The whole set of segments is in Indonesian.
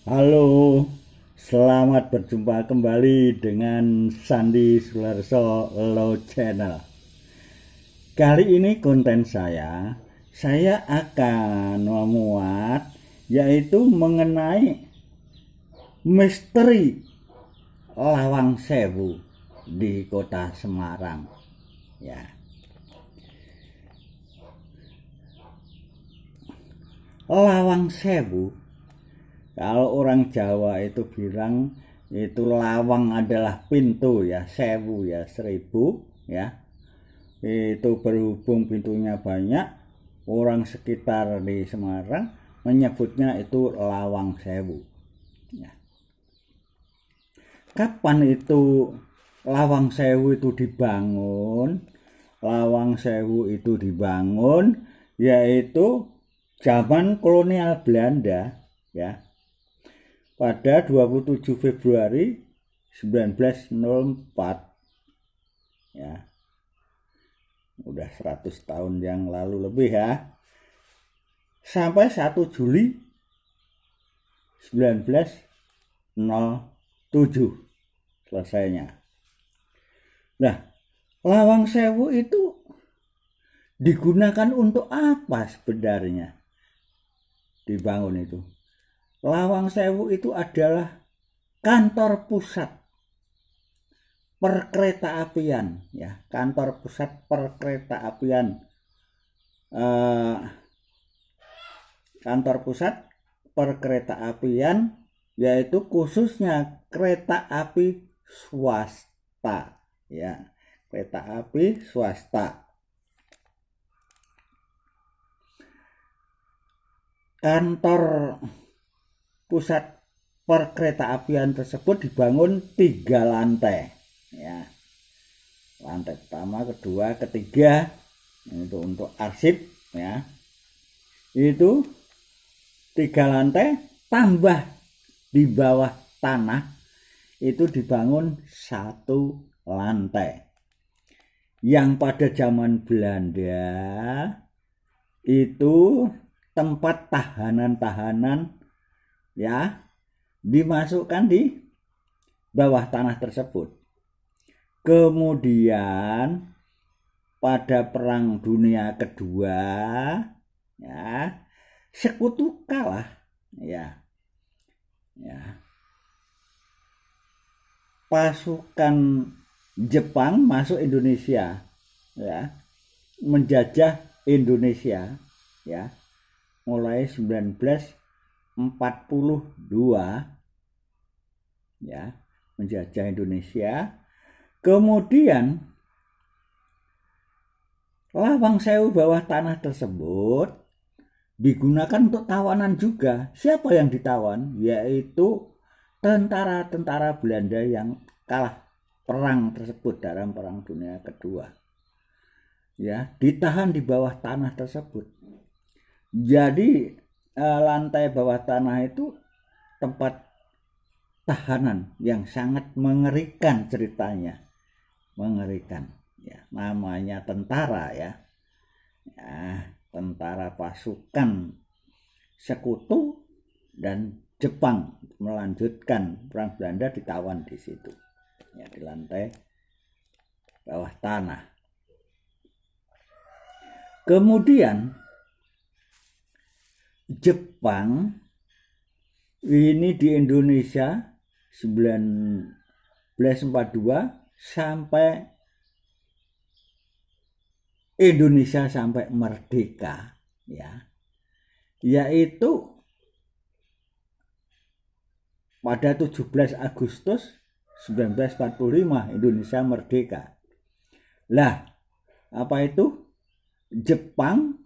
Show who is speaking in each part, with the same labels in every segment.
Speaker 1: Halo, selamat berjumpa kembali dengan Sandi Sularso Low Channel. Kali ini konten saya akan memuat yaitu mengenai misteri Lawang Sewu di kota Semarang. Ya, Lawang Sewu, kalau orang Jawa itu bilang itu lawang adalah pintu ya, sewu ya, 1000 ya. Itu berhubung pintunya banyak, orang sekitar di Semarang menyebutnya itu Lawang Sewu. Ya. Kapan itu Lawang Sewu itu dibangun? Lawang Sewu itu dibangun yaitu zaman kolonial Belanda ya. Pada 27 Februari 1904 ya. Udah 100 tahun yang lalu lebih ya. Sampai 1 Juli 1907 selesainya. Nah, Lawang Sewu itu digunakan untuk apa sebenarnya dibangun itu? Lawang Sewu itu adalah kantor pusat perkeretaapian ya, kantor pusat perkeretaapian, kantor pusat perkeretaapian yaitu khususnya kereta api swasta ya, kereta api swasta. Kantor pusat perkeretaapian tersebut dibangun 3 lantai ya. Lantai pertama, kedua, ketiga itu untuk arsip ya. Itu 3 lantai tambah di bawah tanah itu dibangun 1 lantai. Yang pada zaman Belanda itu tempat tahanan-tahanan ya dimasukkan di bawah tanah tersebut. Kemudian pada Perang Dunia Kedua ya, sekutu kalah ya. Pasukan Jepang masuk Indonesia ya, menjajah Indonesia ya, mulai 1942 ya, menjajah Indonesia. Kemudian Lawang Sewu bawah tanah tersebut digunakan untuk tawanan juga. Siapa yang ditawan? Yaitu tentara-tentara Belanda yang kalah perang tersebut dalam Perang Dunia Kedua. Ya, ditahan di bawah tanah tersebut. Jadi lantai bawah tanah itu tempat tahanan yang sangat mengerikan ceritanya. Mengerikan ya, namanya tentara ya. Tentara pasukan sekutu dan Jepang melanjutkan perang Belanda, ditawan di situ ya, di lantai bawah tanah. Kemudian Jepang ini di Indonesia 1942 sampai Indonesia sampai merdeka ya, yaitu pada 17 Agustus 1945 Indonesia merdeka. Lah, apa itu? Jepang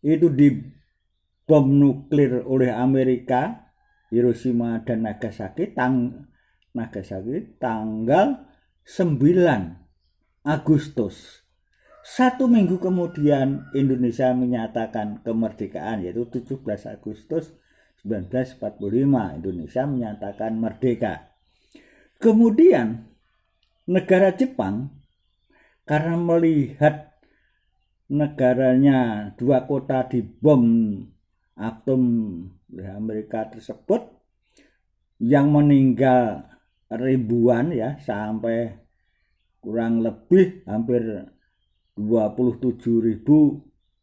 Speaker 1: itu dibom nuklir oleh Amerika, Hiroshima dan Nagasaki tanggal 9 Agustus. 1 minggu kemudian Indonesia menyatakan kemerdekaan, yaitu 17 Agustus 1945 Indonesia menyatakan merdeka. Kemudian negara Jepang karena melihat negaranya 2 kota dibom atom oleh Amerika tersebut, yang meninggal ribuan ya, sampai kurang lebih hampir 27.000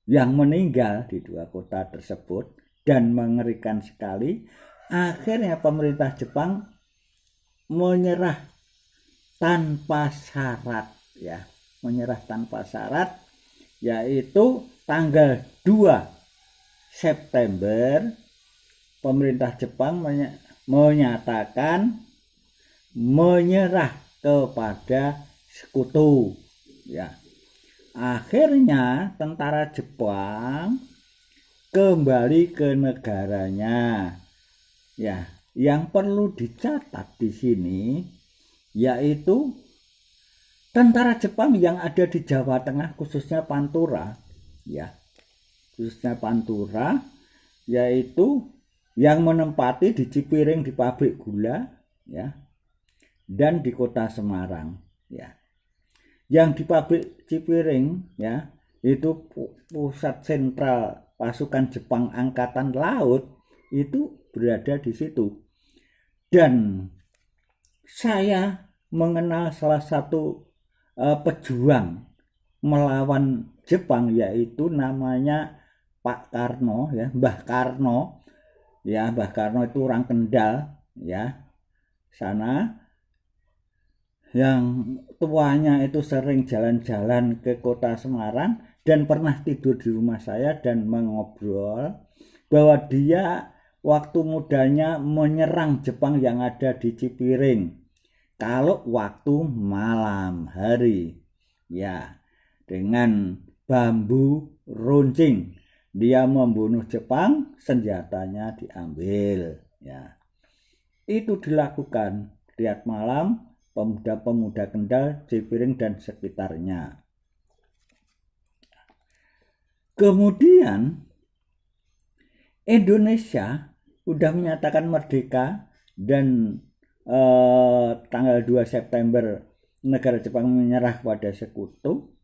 Speaker 1: yang meninggal di dua kota tersebut. Dan mengerikan sekali, akhirnya pemerintah Jepang menyerah tanpa syarat ya, menyerah tanpa syarat, yaitu tanggal 2 September pemerintah Jepang menyatakan menyerah kepada sekutu ya. Akhirnya tentara Jepang kembali ke negaranya. Ya, yang perlu dicatat di sini yaitu tentara Jepang yang ada di Jawa Tengah, khususnya Pantura, ya, khususnya Pantura, yaitu yang menempati di Cipiring di pabrik gula, ya, dan di kota Semarang, ya. Yang di pabrik Cipiring, ya, itu pusat sentral pasukan Jepang Angkatan Laut itu berada di situ. Dan saya mengenal salah satu pejuang melawan Jepang, yaitu namanya Pak Karno ya, Mbah Karno ya. Mbah Karno itu orang Kendal ya, sana, yang tuanya itu sering jalan-jalan ke kota Semarang dan pernah tidur di rumah saya dan mengobrol bahwa dia waktu mudanya menyerang Jepang yang ada di Cipiring kalau waktu malam hari ya, dengan bambu runcing dia membunuh Jepang, senjatanya diambil ya. Itu dilakukan tiap malam pemuda-pemuda Kendal, Cipiring dan sekitarnya. Kemudian Indonesia sudah menyatakan merdeka dan tanggal 2 September negara Jepang menyerah pada sekutu.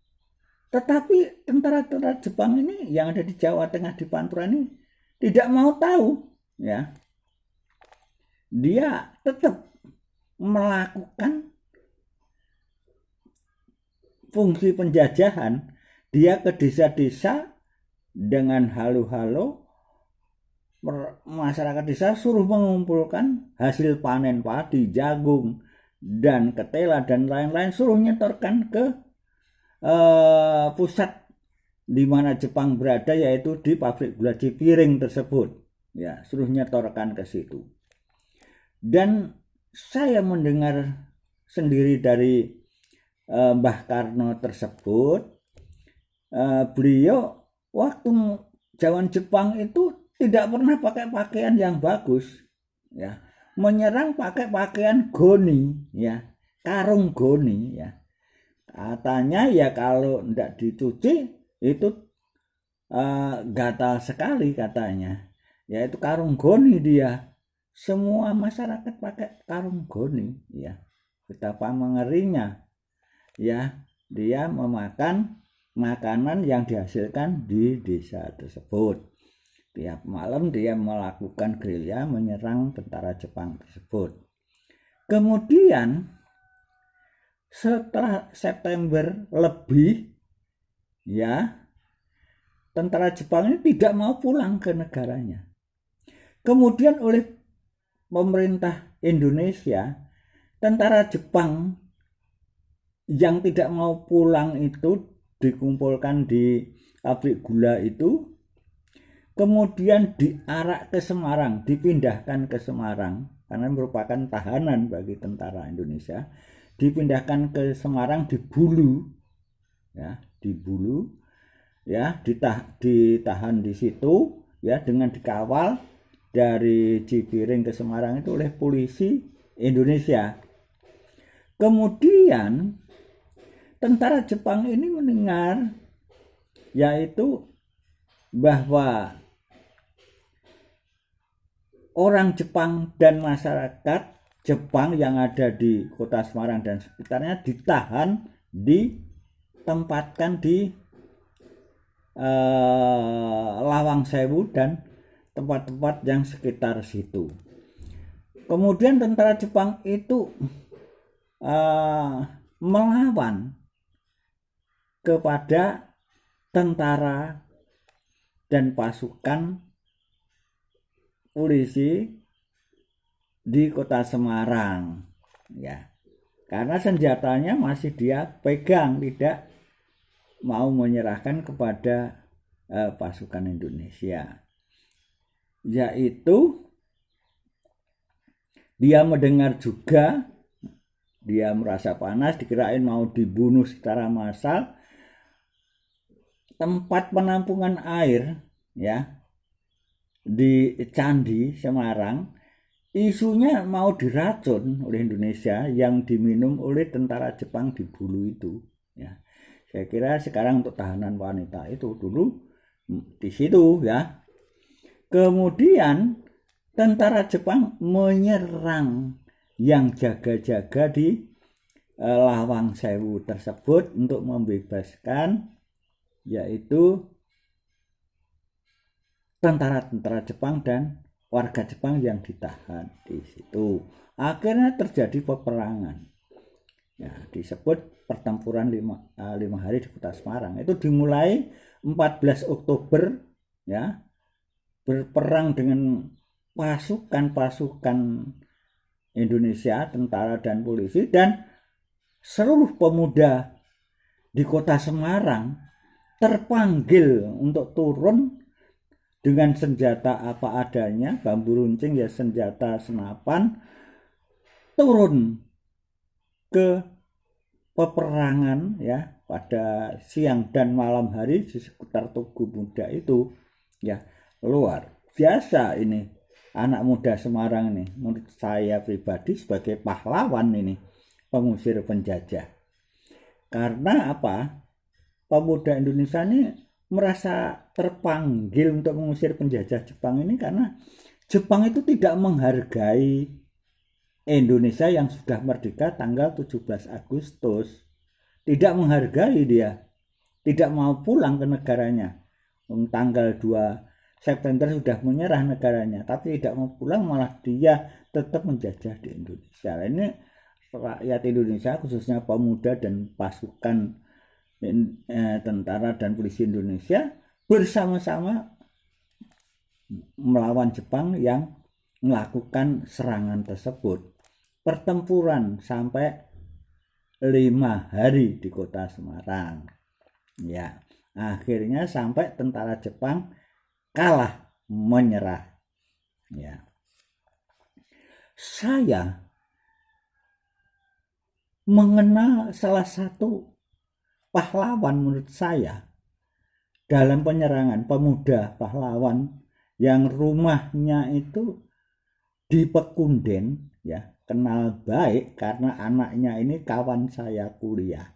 Speaker 1: Tetapi tentara-tentara Jepang ini yang ada di Jawa Tengah di Pantura ini tidak mau tahu ya. Dia tetap melakukan fungsi penjajahan. Dia ke desa-desa dengan halu-halu, masyarakat desa suruh mengumpulkan hasil panen padi, jagung, dan ketela dan lain-lain, suruh nyetorkan ke pusat di mana Jepang berada, yaitu di pabrik gula Cipiring tersebut ya, suruh nyetorkan ke situ. Dan saya mendengar sendiri dari Mbah Karno tersebut, beliau waktu zaman Jepang itu tidak pernah pakai pakaian yang bagus ya, menyerang pakai pakaian goni ya, karung goni ya. Katanya ya kalau tidak dicuci itu gatal sekali katanya, yaitu karung goni dia. Semua masyarakat pakai karung goni ya. Betapa mengerinya ya, dia memakan makanan yang dihasilkan di desa tersebut. Tiap malam dia melakukan gerilya menyerang tentara Jepang tersebut. Kemudian setelah September lebih ya, tentara Jepang ini tidak mau pulang ke negaranya. Kemudian oleh pemerintah Indonesia, tentara Jepang yang tidak mau pulang itu dikumpulkan di pabrik gula itu, kemudian diarak ke Semarang, dipindahkan ke Semarang karena merupakan tahanan bagi tentara Indonesia. Dipindahkan ke Semarang, dibulu ya, dibulu ya, ditahan di situ ya, dengan dikawal dari Cipiring ke Semarang itu oleh polisi Indonesia. Kemudian tentara Jepang ini mendengar yaitu bahwa orang Jepang dan masyarakat Jepang yang ada di kota Semarang dan sekitarnya ditahan, ditempatkan di Lawang Sewu dan tempat-tempat yang sekitar situ. Kemudian tentara Jepang itu melawan kepada tentara dan pasukan polisi di kota Semarang, ya, karena senjatanya masih dia pegang, tidak mau menyerahkan kepada pasukan Indonesia. Yaitu dia mendengar juga, dia merasa panas, dikirain mau dibunuh secara massal. Tempat penampungan air, ya, di Candi Semarang, isunya mau diracun oleh Indonesia yang diminum oleh tentara Jepang di Bulu itu, ya. Saya kira sekarang untuk tahanan wanita itu dulu di situ, ya. Kemudian tentara Jepang menyerang yang jaga-jaga di Lawang Sewu tersebut untuk membebaskan, yaitu tentara-tentara Jepang dan warga Jepang yang ditahan di situ. Akhirnya terjadi peperangan, ya, disebut pertempuran 5 hari di kota Semarang. Itu dimulai 14 Oktober, ya, berperang dengan pasukan-pasukan Indonesia, tentara dan polisi, dan seluruh pemuda di kota Semarang terpanggil untuk turun dengan senjata apa adanya, bambu runcing, ya, senjata senapan, turun ke peperangan, ya, pada siang dan malam hari di sekitar Tugu Muda itu, ya. Luar biasa ini anak muda Semarang ini, menurut saya pribadi sebagai pahlawan ini, pengusir penjajah. Karena apa? Pemuda Indonesia ini merasa terpanggil untuk mengusir penjajah Jepang ini karena Jepang itu tidak menghargai Indonesia yang sudah merdeka tanggal 17 Agustus. Tidak menghargai dia. Tidak mau pulang ke negaranya. Tanggal 2 September sudah menyerah negaranya, tapi tidak mau pulang, malah dia tetap menjajah di Indonesia. Ini rakyat Indonesia, khususnya pemuda dan pasukan tentara dan polisi Indonesia, bersama-sama melawan Jepang yang melakukan serangan tersebut. Pertempuran sampai 5 hari di kota Semarang, ya. Akhirnya sampai tentara Jepang kalah, menyerah, ya. Saya mengenal salah satu pahlawan menurut saya dalam penyerangan, pemuda pahlawan yang rumahnya itu di Pekunden, ya, kenal baik karena anaknya ini kawan saya kuliah.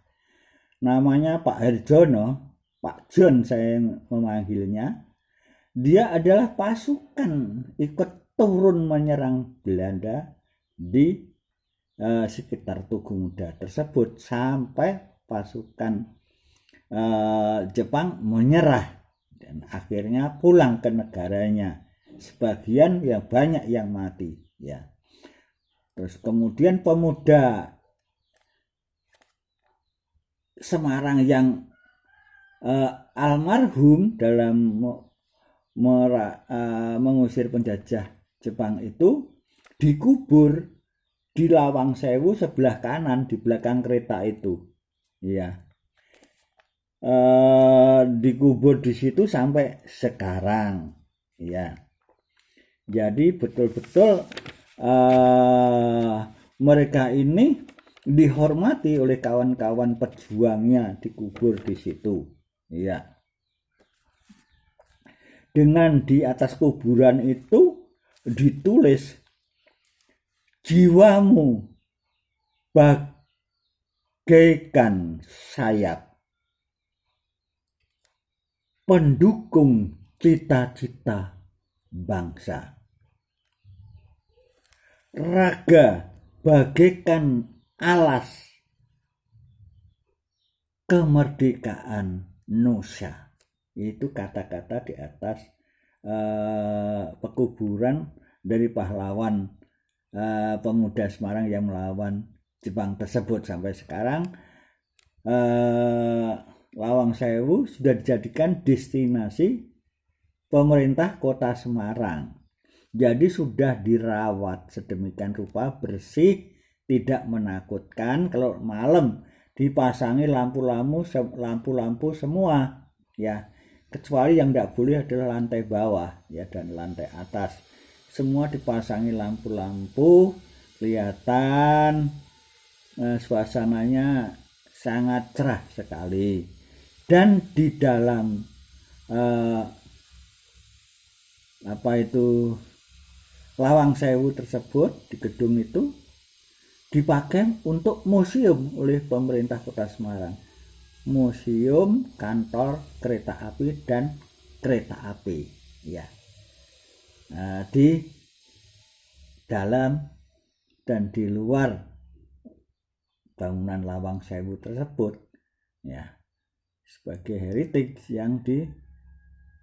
Speaker 1: Namanya Pak Herjono, Pak John saya memanggilnya. Dia adalah pasukan ikut turun menyerang Belanda di sekitar Tugu Muda tersebut sampai pasukan Jepang menyerah dan akhirnya pulang ke negaranya. Sebagian yang banyak yang mati, ya. Terus kemudian pemuda Semarang yang almarhum dalam mengusir penjajah Jepang itu dikubur di Lawang Sewu sebelah kanan di belakang kereta itu, ya. Dikubur di situ sampai sekarang, ya. Jadi betul-betul mereka ini dihormati oleh kawan-kawan pejuangnya, dikubur di situ, ya. Dengan di atas kuburan itu ditulis, jiwamu bagaikan sayap, pendukung cita-cita bangsa. Raga bagaikan alas, kemerdekaan Nusa. Itu kata-kata di atas pekuburan dari pahlawan pemuda Semarang yang melawan Jepang tersebut. Sampai sekarang Lawang Sewu sudah dijadikan destinasi pemerintah Kota Semarang. Jadi sudah dirawat sedemikian rupa, bersih, tidak menakutkan. Kalau malam dipasangi lampu-lampu semua, ya, kecuali yang tidak boleh adalah lantai bawah, ya, dan lantai atas. Semua dipasangi lampu-lampu, kelihatan suasananya sangat cerah sekali. Dan di dalam Lawang Sewu tersebut, di gedung itu dipakai untuk museum oleh pemerintah Kota Semarang. Museum, kantor kereta api dan kereta api, ya. Di dalam dan di luar bangunan Lawang Sewu tersebut, ya, sebagai heritage yang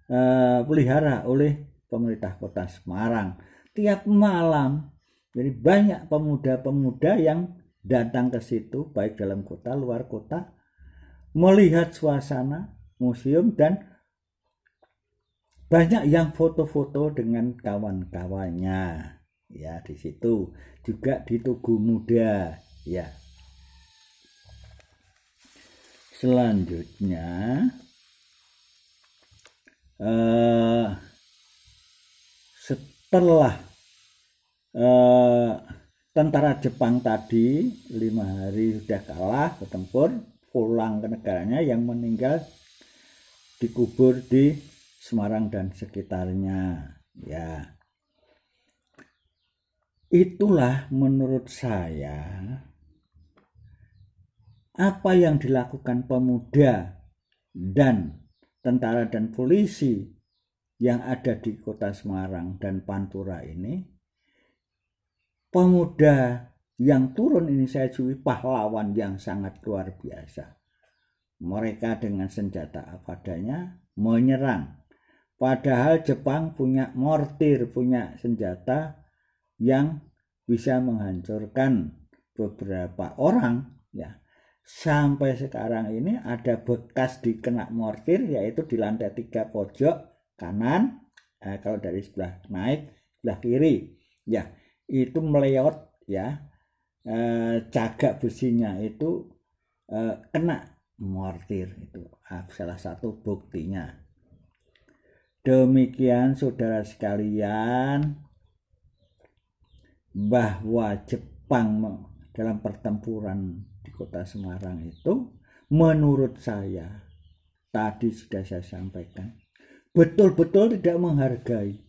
Speaker 1: dipelihara oleh pemerintah Kota Semarang. Tiap malam, jadi banyak pemuda-pemuda yang datang ke situ, baik dalam kota, luar kota, melihat suasana museum, dan banyak yang foto-foto dengan kawan-kawannya, ya. Di situ juga di Tugu Muda, ya. Selanjutnya setelah tentara Jepang tadi 5 hari sudah kalah bertempur, pulang ke negaranya, yang meninggal dikubur di Semarang dan sekitarnya, ya. Itulah menurut saya apa yang dilakukan pemuda dan tentara dan polisi yang ada di Kota Semarang dan Pantura ini. Pemuda yang turun ini saya jui pahlawan yang sangat luar biasa. Mereka dengan senjata apa adanya menyerang. Padahal Jepang punya mortir, punya senjata yang bisa menghancurkan beberapa orang, ya. Sampai sekarang ini ada bekas dikena mortir, yaitu di lantai 3 pojok kanan, kalau dari sebelah naik, sebelah kiri, ya, itu meleot, ya, cagak besinya itu kena mortir. Itu salah satu buktinya. Demikian saudara sekalian, bahwa Jepang dalam pertempuran di Kota Semarang itu, menurut saya tadi sudah saya sampaikan, betul-betul tidak menghargai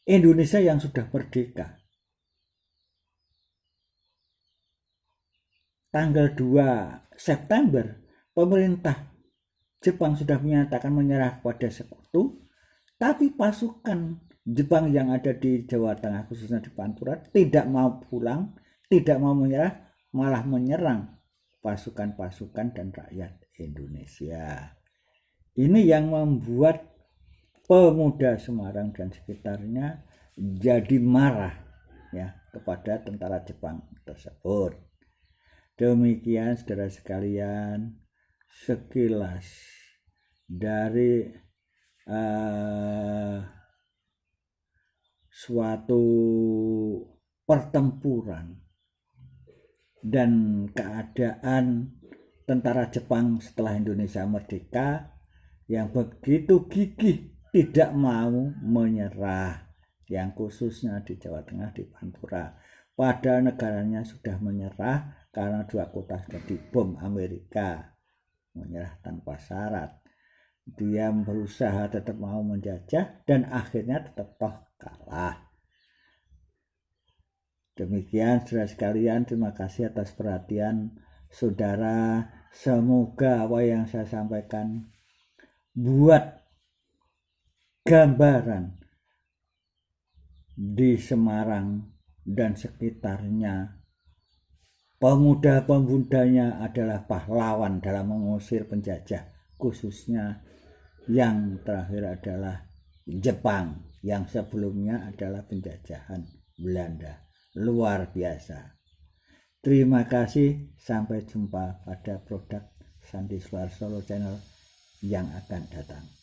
Speaker 1: Indonesia yang sudah merdeka. Tanggal 2 September pemerintah Jepang sudah menyatakan menyerah kepada sekutu, tapi pasukan Jepang yang ada di Jawa Tengah, khususnya di Pantura, tidak mau pulang, tidak mau menyerah, malah menyerang pasukan-pasukan dan rakyat Indonesia. Ini yang membuat pemuda Semarang dan sekitarnya jadi marah, ya, kepada tentara Jepang tersebut. Demikian saudara sekalian, sekilas dari suatu pertempuran dan keadaan tentara Jepang setelah Indonesia merdeka, yang begitu gigih tidak mau menyerah, yang khususnya di Jawa Tengah, di Pantura. Padahal negaranya sudah menyerah karena 2 kota sudah dibom Amerika, menyerah tanpa syarat. Dia berusaha tetap mau menjajah dan akhirnya tetap toh kalah. Demikian saudara sekalian, terima kasih atas perhatian saudara. Semoga apa yang saya sampaikan buat gambaran di Semarang dan sekitarnya. Pemuda-pemudanya adalah pahlawan dalam mengusir penjajah, khususnya yang terakhir adalah Jepang, yang sebelumnya adalah penjajahan Belanda. Luar biasa. Terima kasih, sampai jumpa pada produk Sandi Suar Solo Channel yang akan datang.